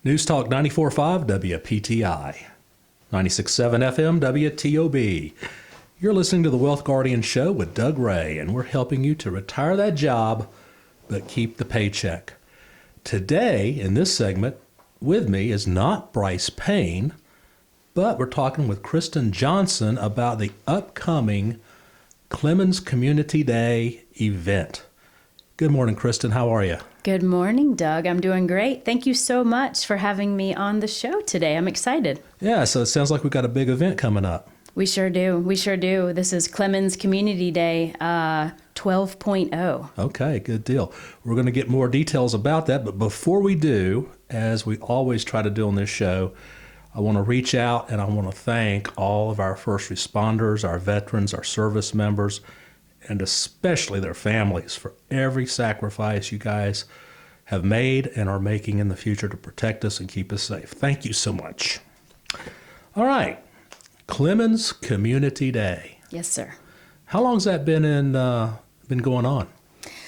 News Talk 94.5 WPTI, 96.7 FM WTOB. You're listening to the Wealth Guardian Show with Doug Ray, and we're helping you to retire that job but keep the paycheck. Today, in this segment, with me is not Brice Payne, but we're talking with Kristen Johnson about the upcoming Clemens Community Day event. Good morning, Kristen. How are you? Good morning, Doug. I'm doing great. Thank you so much for having me on the show today. I'm excited. Yeah, so it sounds like we've got a big event coming up. We sure do. We sure do. This is Clemens Community Day 12.0. Okay, good deal. We're going to get more details about that, but before we do, as we always try to do on this show, I want to reach out and I want to thank all of our first responders, our veterans, our service members, and especially their families for every sacrifice you guys have made and are making in the future to protect us and keep us safe. Thank you so much. All right, Clemens Community Day. Yes, sir. How long's that been going on?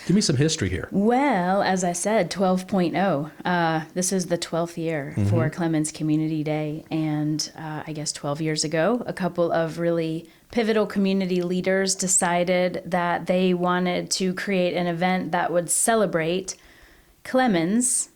Give me some history here. Well, as I said, 12.0. This is the 12th year for Clemens Community Day. And I guess 12 years ago, a couple of really pivotal community leaders decided that they wanted to create an event that would celebrate Clemens.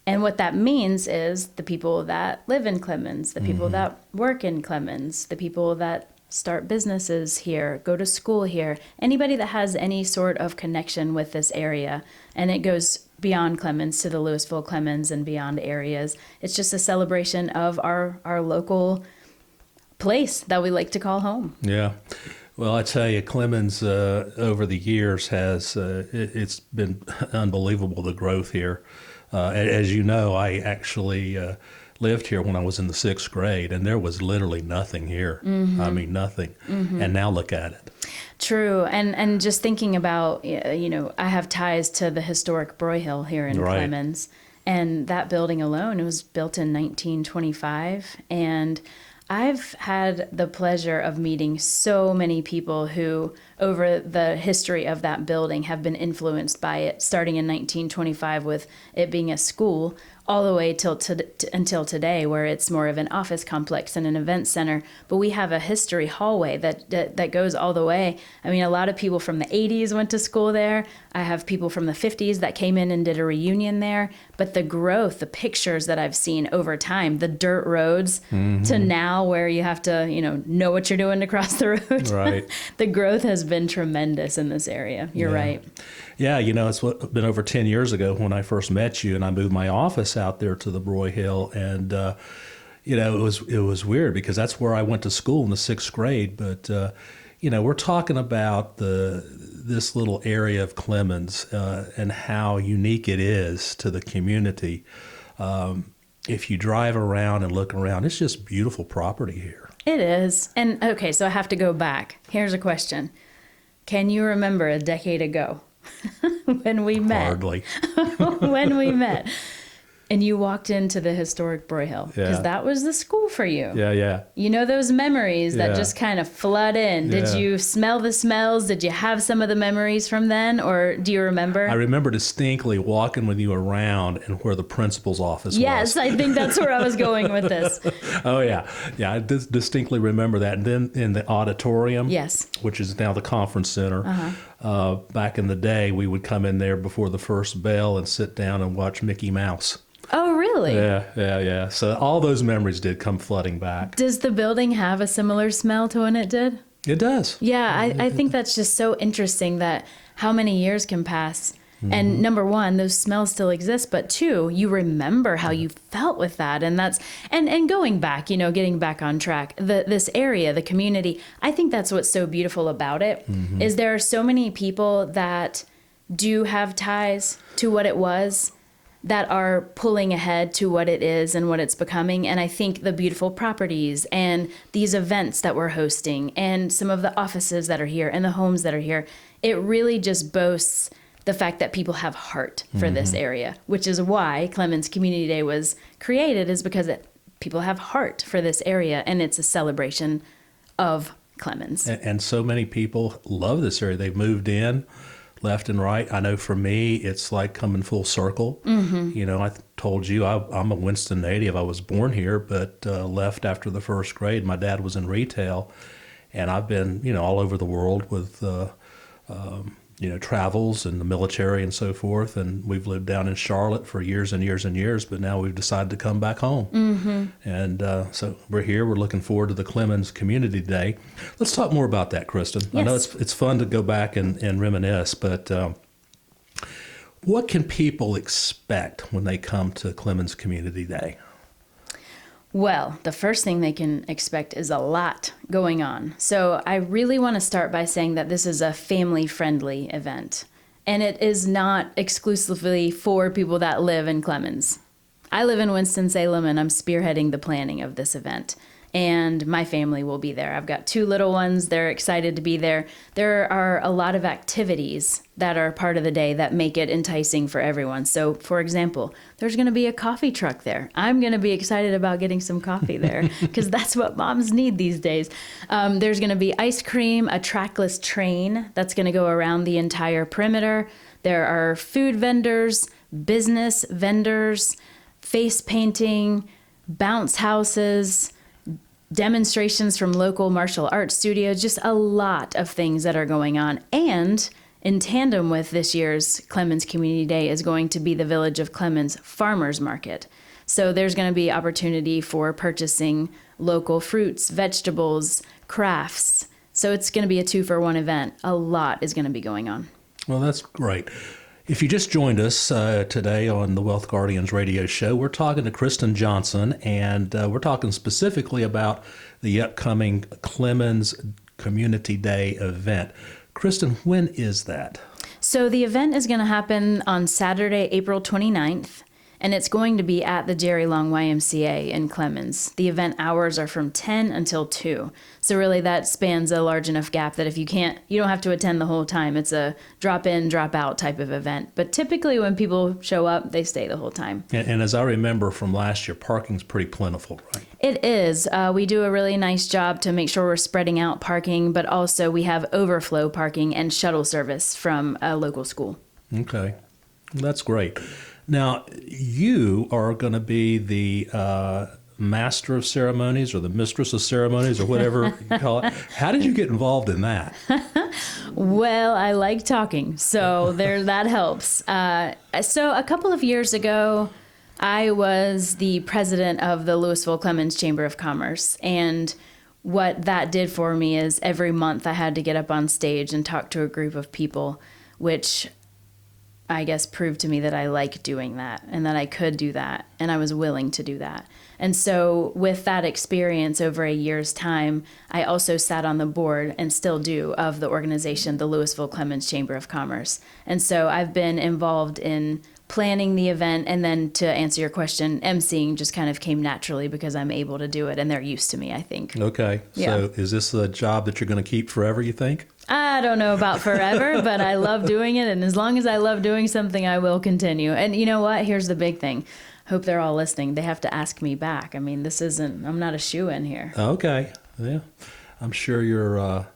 And what that means is the people that live in Clemens, the people that work in Clemens, the people that start businesses here, go to school here, anybody that has any sort of connection with this area. And it goes beyond Clemens to the Louisville Clemens and beyond areas. It's just a celebration of our local place that we like to call home. Yeah. Well, I tell you, Clemens over the years has, it's been unbelievable, the growth here. As you know, I actually lived here when I was in the 6th grade, and there was literally nothing here. I mean, nothing. And now look at it. True. And just thinking about, I have ties to the historic Broyhill here in Clemens. And that building alone, it was built in 1925. And I've had the pleasure of meeting so many people who, over the history of that building, have been influenced by it, starting in 1925 with it being a school, all the way until today, where it's more of an office complex and an event center. But we have a history hallway that goes all the way. I mean, a lot of people from the 80s went to school there. I have people from the 50s that came in and did a reunion there. But the growth, the pictures that I've seen over time, the dirt roads to now where you have to, know what you're doing to cross the road. Right. The growth has been tremendous in this area. You're right. Yeah, it's been over 10 years ago when I first met you, and I moved my office out there to the Broyhill, and it was weird because that's where I went to school in the 6th grade. But we're talking about this little area of Clemens and how unique it is to the community. If you drive around and look around, it's just beautiful property here. It is. And okay, so I have to go back. Here's a question. Can you remember a decade ago when we met? Hardly. When we met. And you walked into the historic Broyhill because that was the school for you. Yeah. You know those memories that just kind of flood in. Did you smell the smells? Did you have some of the memories from then, or do you remember? I remember distinctly walking with you around and where the principal's office was. Yes, I think that's where I was going with this. Oh, yeah. Yeah, I distinctly remember that. And then in the auditorium, which is now the conference center, back in the day, we would come in there before the first bell and sit down and watch Mickey Mouse. Oh, really? Yeah. So all those memories did come flooding back. Does the building have a similar smell to when it did? It does. Yeah, I think that's just so interesting that how many years can pass. And number one, those smells still exist. But two, you remember how you felt with that. And that's and going back, getting back on track, this area, the community, I think that's what's so beautiful about it is there are so many people that do have ties to what it was, that are pulling ahead to what it is and what it's becoming. And I think the beautiful properties and these events that we're hosting and some of the offices that are here and the homes that are here, it really just boasts the fact that people have heart for this area, which is why Clemens Community Day was created, is because people have heart for this area, and it's a celebration of Clemens. And so many people love this area. They've moved in left and right. I know for me, it's like coming full circle. 20 told you, I'm a Winston native. I was born here, but left after the first grade. My dad was in retail, and I've been, all over the world with, travels and the military and so forth. And we've lived down in Charlotte for years and years and years, but now we've decided to come back home. Mm-hmm. And so we're here. We're looking forward to the Clemens Community Day. Let's talk more about that, Kristen. Yes. I know it's fun to go back and reminisce, but what can people expect when they come to Clemens Community Day? Well, the first thing they can expect is a lot going on. So I really want to start by saying that this is a family-friendly event. And it is not exclusively for people that live in Clemens. I live in Winston-Salem, and I'm spearheading the planning of this event. And my family will be there. I've got 2 little ones. They're excited to be there. There are a lot of activities that are part of the day that make it enticing for everyone. So, for example, there's going to be a coffee truck there. I'm going to be excited about getting some coffee there because that's what moms need these days. There's going to be ice cream, a trackless train that's going to go around the entire perimeter. There are food vendors, business vendors, face painting, bounce houses, demonstrations from local martial arts studios, just a lot of things that are going on. And in tandem with this year's Clemens Community Day is going to be the Village of Clemens Farmers Market. So there's going to be opportunity for purchasing local fruits, vegetables, crafts. So it's going to be a 2-for-1 event. A lot is going to be going on. Well, that's great. If you just joined us today on the Wealth Guardians radio show, we're talking to Kristen Johnson, and we're talking specifically about the upcoming Clemens Community Day event. Kristen, when is that? So the event is going to happen on Saturday, April 29th, and it's going to be at the Jerry Long YMCA in Clemens. The event hours are from 10 until 2. So really that spans a large enough gap that if you don't have to attend the whole time. It's a drop in, drop out type of event. But typically when people show up, they stay the whole time. And as I remember from last year, parking's pretty plentiful, right? It is. We do a really nice job to make sure we're spreading out parking, but also we have overflow parking and shuttle service from a local school. Okay. That's great. Now, you are going to be the master of ceremonies or the mistress of ceremonies or whatever you call it. How did you get involved in that? Well, I like talking, so that helps. So a couple of years ago, I was the president of the Louisville Clemens Chamber of Commerce, and what that did for me is every month I had to get up on stage and talk to a group of people, which I guess proved to me that I like doing that and that I could do that and I was willing to do that. And so with that experience over a year's time, I also sat on the board and still do of the organization, the Louisville Clemens Chamber of Commerce. And so I've been involved in planning the event, and then to answer your question, emceeing just kind of came naturally because I'm able to do it and they're used to me, I think. Okay. Yeah. So is this a job that you're going to keep forever, you think? I don't know about forever, but I love doing it. And as long as I love doing something, I will continue. And you know what? Here's the big thing. Hope they're all listening. They have to ask me back. I mean, I'm not a shoo-in here. Okay. Yeah. I'm sure your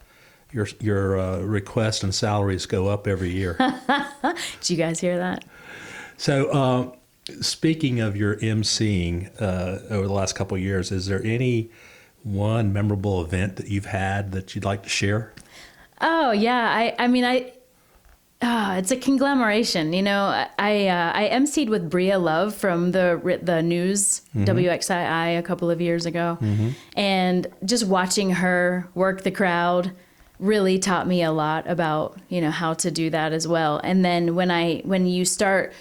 request and salaries go up every year. Did you guys hear that? So speaking of your emceeing over the last couple of years, is there any one memorable event that you've had that you'd like to share? Oh, yeah. It's a conglomeration. You know, I emceed with Bria Love from the news, WXII, a couple of years ago. Mm-hmm. And just watching her work the crowd really taught me a lot about, how to do that as well. And then when you start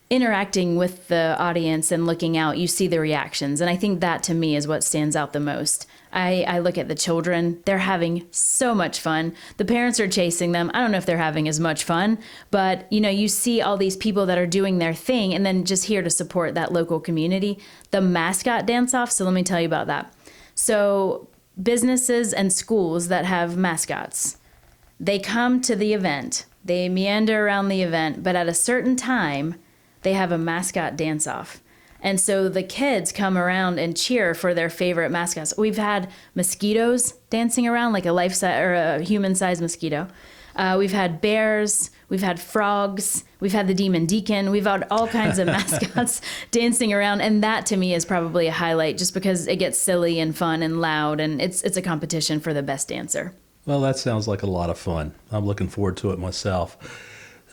interacting with the audience and looking out, you see the reactions. And I think that to me is what stands out the most. I look at the children. They're having so much fun. The parents are chasing them. I don't know if they're having as much fun, but you see all these people that are doing their thing and then just here to support that local community. The mascot dance-off. So let me tell you about that. So businesses and schools that have mascots, they come to the event. They meander around the event, but at a certain time, they have a mascot dance-off. And so the kids come around and cheer for their favorite mascots. We've had mosquitoes dancing around, like a life-size or a human-sized mosquito. We've had bears, we've had frogs, we've had the Demon Deacon, we've had all kinds of mascots dancing around. And that to me is probably a highlight just because it gets silly and fun and loud, and it's a competition for the best dancer. Well, that sounds like a lot of fun. I'm looking forward to it myself.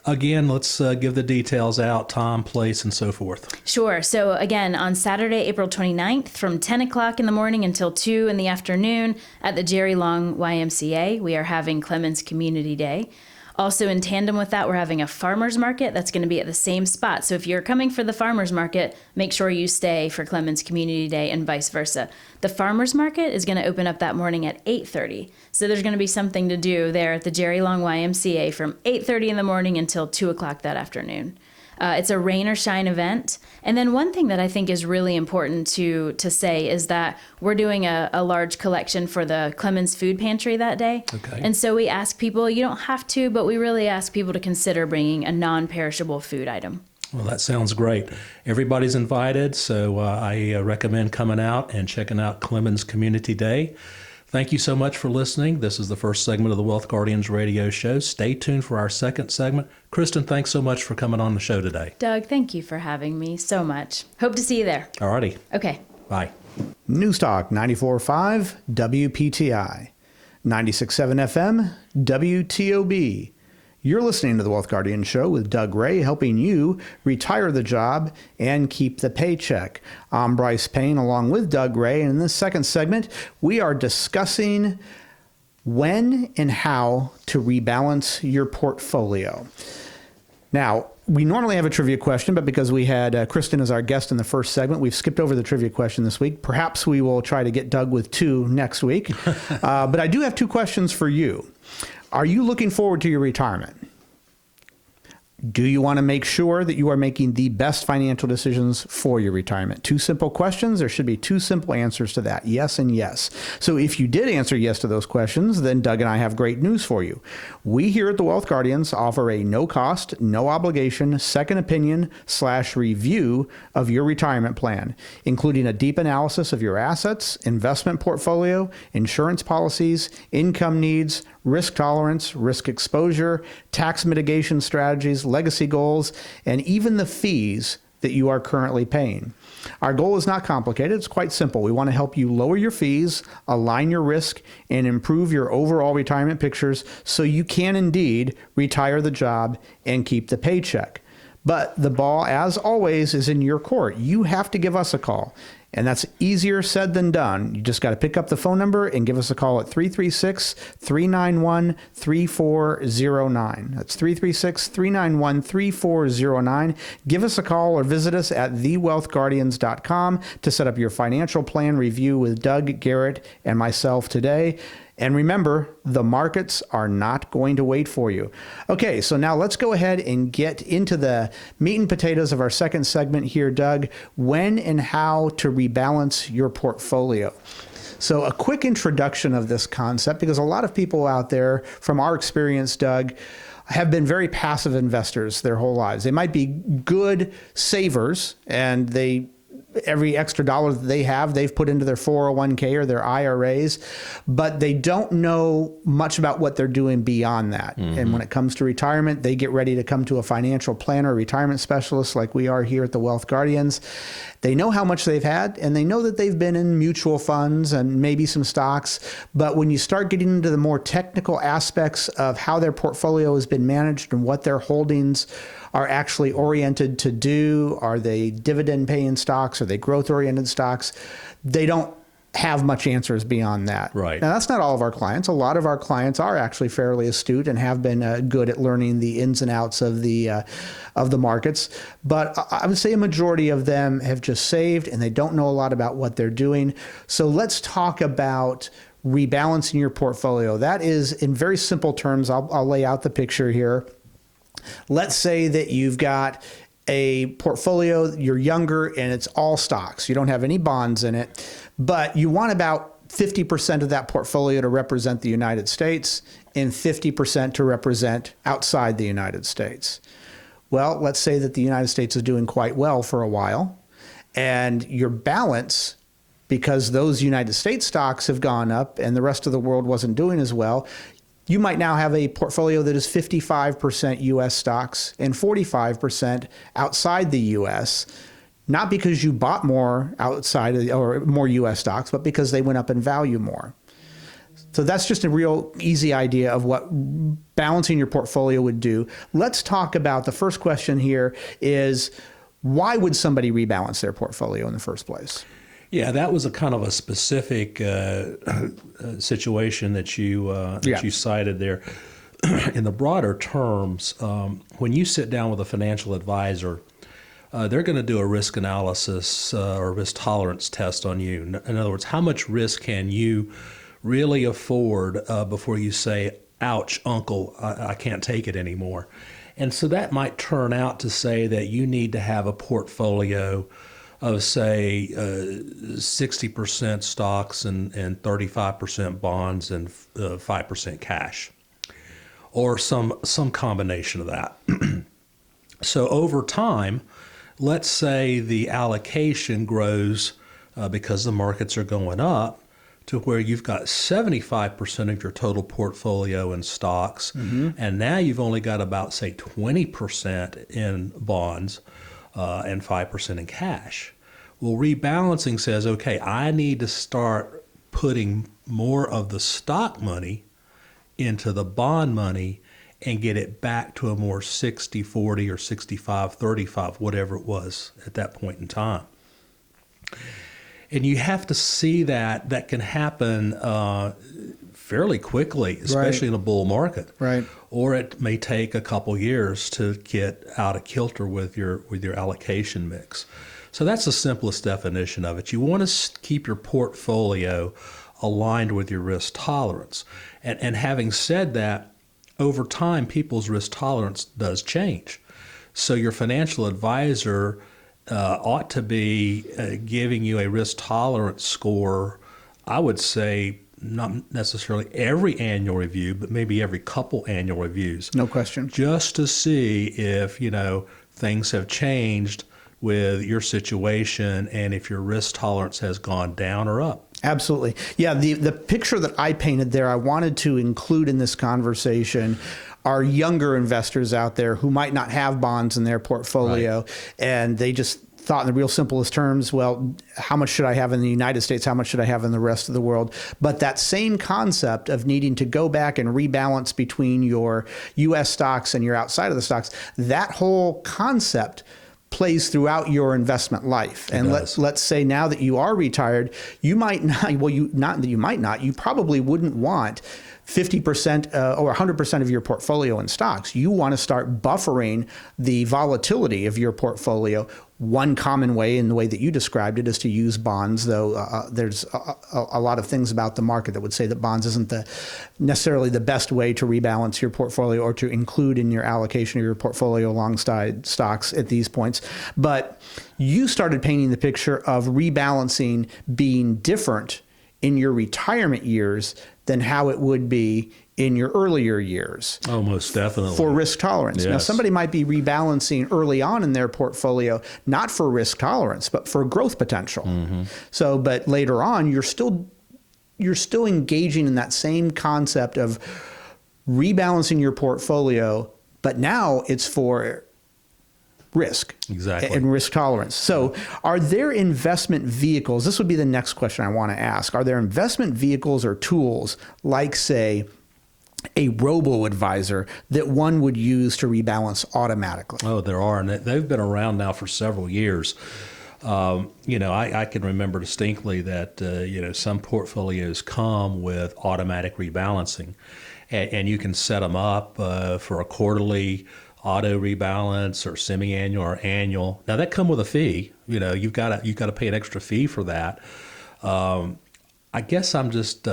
Again, let's give the details out, time, place, and so forth. Sure. So again, on Saturday, April 29th, from 10 o'clock in the morning until 2 in the afternoon at the Jerry Long YMCA, we are having Clemens Community Day. Also in tandem with that, we're having a farmer's market that's going to be at the same spot. So if you're coming for the farmer's market, make sure you stay for Clemens Community Day and vice versa. The farmer's market is going to open up that morning at 8:30. So there's going to be something to do there at the Jerry Long YMCA from 8:30 in the morning until 2 o'clock that afternoon. It's a rain or shine event. And then one thing that I think is really important to say is that we're doing a large collection for the Clemens Food Pantry that day. Okay. And so we ask people, you don't have to, but we really ask people to consider bringing a non-perishable food item. Well, that sounds great. Everybody's invited, so I recommend coming out and checking out Clemens Community Day. Thank you so much for listening. This is the first segment of the Wealth Guardians radio show. Stay tuned for our second segment. Kristen, thanks so much for coming on the show today. Doug, thank you for having me so much. Hope to see you there. All righty. Okay. Bye. News Talk 94.5 WPTI, 96.7 FM WTOB. You're listening to the Wealth Guardian Show with Doug Ray, helping you retire the job and keep the paycheck. I'm Brice Payne along with Doug Ray, and in this second segment, we are discussing when and how to rebalance your portfolio. Now, we normally have a trivia question, but because we had Kristen as our guest in the first segment, we've skipped over the trivia question this week. Perhaps we will try to get Doug with two next week. But I do have two questions for you. Are you looking forward to your retirement? Do you want to make sure that you are making the best financial decisions for your retirement? Two simple questions. There should be two simple answers to that. Yes and yes. So if you did answer yes to those questions, then Doug and I have great news for you. We here at the Wealth Guardians offer a no cost, no obligation, second opinion / review of your retirement plan, including a deep analysis of your assets, investment portfolio, insurance policies, income needs, risk tolerance, risk exposure, tax mitigation strategies, legacy goals, and even the fees that you are currently paying. Our goal is not complicated. It's quite simple. We want to help you lower your fees, align your risk, and improve your overall retirement pictures so you can indeed retire the job and keep the paycheck. But the ball, as always, is in your court. You have to give us a call. And that's easier said than done. You just got to pick up the phone number and give us a call at 336-391-3409. That's 336-391-3409. Give us a call or visit us at thewealthguardians.com to set up your financial plan review with Doug, Garrett, and myself today. And remember, the markets are not going to wait for you. Okay, so now let's go ahead and get into the meat and potatoes of our second segment here, Doug. When and how to rebalance your portfolio. So a quick introduction of this concept, because a lot of people out there, from our experience, Doug, have been very passive investors their whole lives. They might be good savers, and every extra dollar that they have, they've put into their 401k or their IRAs, but they don't know much about what they're doing beyond that. Mm-hmm. And when it comes to retirement, they get ready to come to a financial planner, a retirement specialist like we are here at the Wealth Guardians. They know how much they've had, and they know that they've been in mutual funds and maybe some stocks. But when you start getting into the more technical aspects of how their portfolio has been managed and what their holdings are actually oriented to do, are they dividend-paying stocks, are they growth-oriented stocks, they don't have much answers beyond that. Right. Now, that's not all of our clients. A lot of our clients are actually fairly astute and have been good at learning the ins and outs of the markets. But I would say a majority of them have just saved, and they don't know a lot about what they're doing. So let's talk about rebalancing your portfolio. That is, in very simple terms, I'll lay out the picture here. Let's say that you've got a portfolio, you're younger, and it's all stocks. You don't have any bonds in it, but you want about 50% of that portfolio to represent the United States and 50% to represent outside the United States. Well, let's say that the United States is doing quite well for a while, and your balance, because those United States stocks have gone up and the rest of the world wasn't doing as well, you might now have a portfolio that is 55% U.S. stocks and 45% outside the U.S., not because you bought more outside of, or more U.S. stocks, but because they went up in value more. So that's just a real easy idea of what balancing your portfolio would do. Let's talk about the first question here is, why would somebody rebalance their portfolio in the first place? Yeah, that was a kind of a specific situation that you cited there. In the broader terms, when you sit down with a financial advisor, they're going to do a risk analysis or risk tolerance test on you. In other words, how much risk can you really afford before you say, ouch, uncle, I can't take it anymore. And so that might turn out to say that you need to have a portfolio of, say, 60% stocks and 35% bonds and 5% cash, or some combination of that. So over time, let's say the allocation grows because the markets are going up to where you've got 75% of your total portfolio in stocks, and now you've only got about, say, 20% in bonds and 5% in cash. Well, rebalancing says, okay, I need to start putting more of the stock money into the bond money and get it back to a more 60-40 or 65-35, whatever it was at that point in time. And you have to see that can happen fairly quickly, especially in a bull market. Right. Or it may take a couple years to get out of kilter with your allocation mix. So that's the simplest definition of it. You want to keep your portfolio aligned with your risk tolerance. And having said that, over time, people's risk tolerance does change. So your financial advisor ought to be giving you a risk tolerance score, I would say, not necessarily every annual review, but maybe every couple annual reviews. No question. Just to see if, things have changed with your situation and if your risk tolerance has gone down or up. Absolutely. Yeah, the picture that I painted there, I wanted to include in this conversation are younger investors out there who might not have bonds in their portfolio, right, and they just thought in the real simplest terms, well, how much should I have in the United States? How much should I have in the rest of the world? But that same concept of needing to go back and rebalance between your U.S. stocks and your outside of the stocks, that whole concept plays throughout your investment life. And let's say now that you are retired, you might not, you probably wouldn't want 50% or 100% of your portfolio in stocks. You want to start buffering the volatility of your portfolio. One common way, in the way that you described it, is to use bonds, though there's a lot of things about the market that would say that bonds isn't necessarily the best way to rebalance your portfolio or to include in your allocation of your portfolio alongside stocks at these points. But you started painting the picture of rebalancing being different in your retirement years than how it would be in your earlier years. Oh, most definitely. For risk tolerance. Yes. Now, somebody might be rebalancing early on in their portfolio, not for risk tolerance, but for growth potential. So, but later on, you're still engaging in that same concept of rebalancing your portfolio, but now it's for risk. Exactly. And risk tolerance. So are there investment vehicles? This would be the next question I want to ask. Are there investment vehicles or tools like, say, a robo-advisor that one would use to rebalance automatically? Oh, there are, and they've been around now for several years. I can remember distinctly that, some portfolios come with automatic rebalancing, and you can set them up for a quarterly auto rebalance or semi-annual or annual. Now that come with a fee. You've got to pay an extra fee for that. I guess I'm just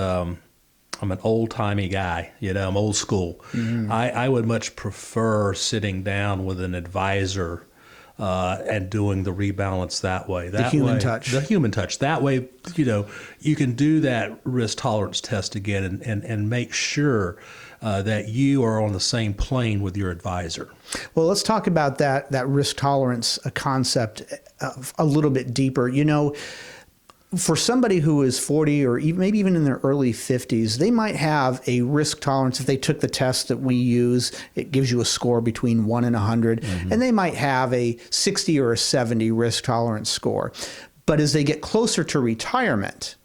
I'm an old-timey guy. I'm old school. I would much prefer sitting down with an advisor and doing the rebalance that way. The human touch. The human touch. That way, you can do that risk tolerance test again and make sure that you are on the same plane with your advisor. Well, let's talk about that risk tolerance concept a little bit deeper. for somebody who is 40 or even, maybe even in their early 50s, they might have a risk tolerance. If they took the test that we use, it gives you a score between 1 and 100, and they might have a 60 or a 70 risk tolerance score. But as they get closer to retirement,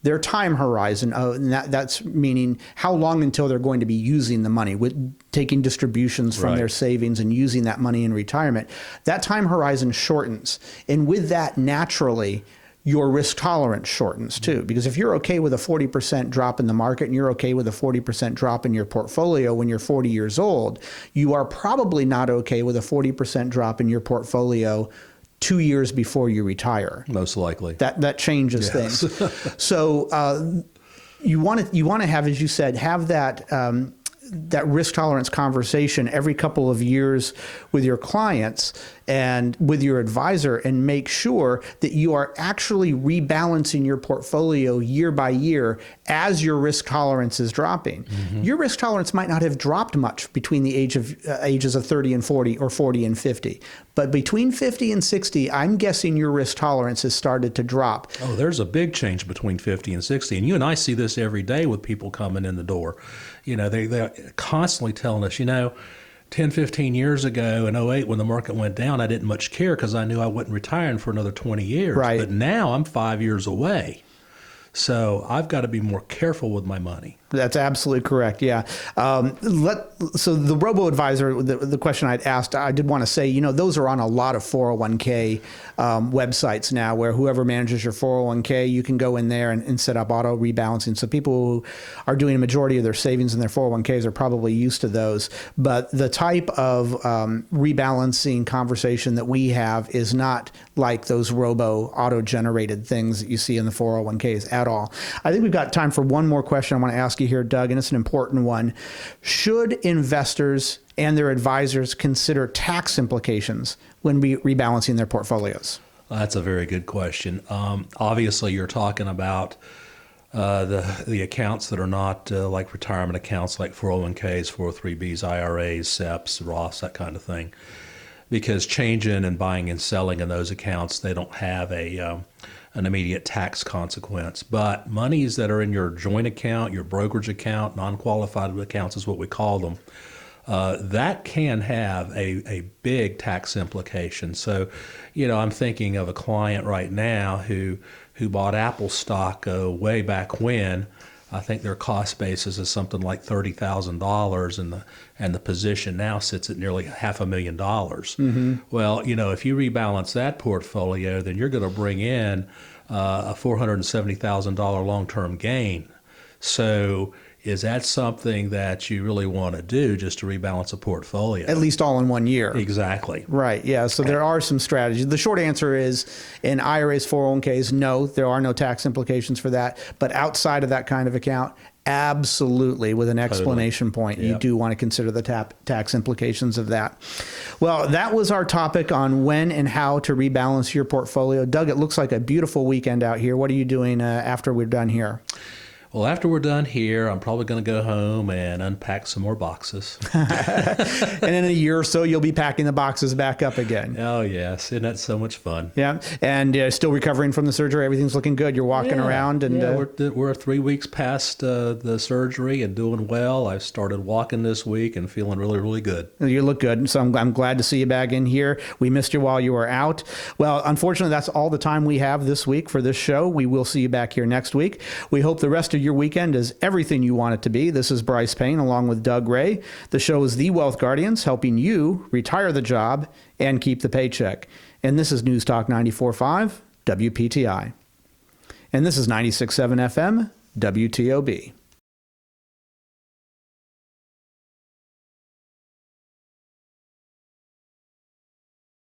their time horizon, and that's meaning how long until they're going to be using the money, with taking distributions from their savings and using that money in retirement, that time horizon shortens. And with that, naturally, your risk tolerance shortens too. Because if you're okay with a 40% drop in the market and you're okay with a 40% drop in your portfolio when you're 40 years old, you are probably not okay with a 40% drop in your portfolio 2 years before you retire. Most likely. That changes things. So you want to have, as you said, have that risk tolerance conversation every couple of years with your clients and with your advisor, and make sure that you are actually rebalancing your portfolio year by year as your risk tolerance is dropping. Your risk tolerance might not have dropped much between the ages of 30 and 40 or 40 and 50. But between 50 and 60, I'm guessing your risk tolerance has started to drop. Oh, there's a big change between 50 and 60. And you and I see this every day with people coming in the door. You know, they're constantly telling us, 10, 15 years ago in 08 when the market went down, I didn't much care because I knew I wasn't retiring for another 20 years. Right. But now I'm 5 years away. So I've got to be more careful with my money. That's absolutely correct. Yeah. So the robo-advisor, the question I'd asked, I did want to say, those are on a lot of 401k websites now, where whoever manages your 401k, you can go in there and set up auto rebalancing. So people who are doing a majority of their savings in their 401ks are probably used to those. But the type of rebalancing conversation that we have is not like those auto-generated things that you see in the 401ks at all. I think we've got time for one more question I want to ask you here, Doug, and it's an important one. Should investors and their advisors consider tax implications when rebalancing their portfolios? That's a very good question. Obviously, you're talking about the accounts that are not like retirement accounts, like 401ks, 403bs, IRAs, SEPs, Roths, that kind of thing. Because changing and buying and selling in those accounts, they don't have an immediate tax consequence. But monies that are in your joint account, your brokerage account, non-qualified accounts is what we call them, that can have a big tax implication. So, I'm thinking of a client right now who bought Apple stock way back when. I think their cost basis is something like $30,000, and the position now sits at nearly $500,000. Well, if you rebalance that portfolio, then you're going to bring in a $470,000 long-term gain. So is that something that you really want to do, just to rebalance a portfolio? At least all in 1 year. Exactly. Right. Yeah. So there are some strategies. The short answer is, in IRAs, 401ks, no, there are no tax implications for that. But outside of that kind of account, absolutely, with an explanation point, you do want to consider the tax implications of that. Well, that was our topic on when and how to rebalance your portfolio. Doug, it looks like a beautiful weekend out here. What are you doing after we're done here? Well, after we're done here, I'm probably going to go home and unpack some more boxes. And in a year or so, you'll be packing the boxes back up again. Oh, yes. Isn't that so much fun? Yeah. And still recovering from the surgery. Everything's looking good. You're walking around. And we're 3 weeks past the surgery and doing well. I started walking this week and feeling really, really good. You look good. So I'm glad to see you back in here. We missed you while you were out. Well, unfortunately, that's all the time we have this week for this show. We will see you back here next week. We hope the rest of your weekend is everything you want it to be. This is Brice Payne along with Doug Ray. The show is The Wealth Guardians, helping you retire the job and keep the paycheck. And this is News Talk 94.5 WPTI. And this is 96.7 FM WTOB.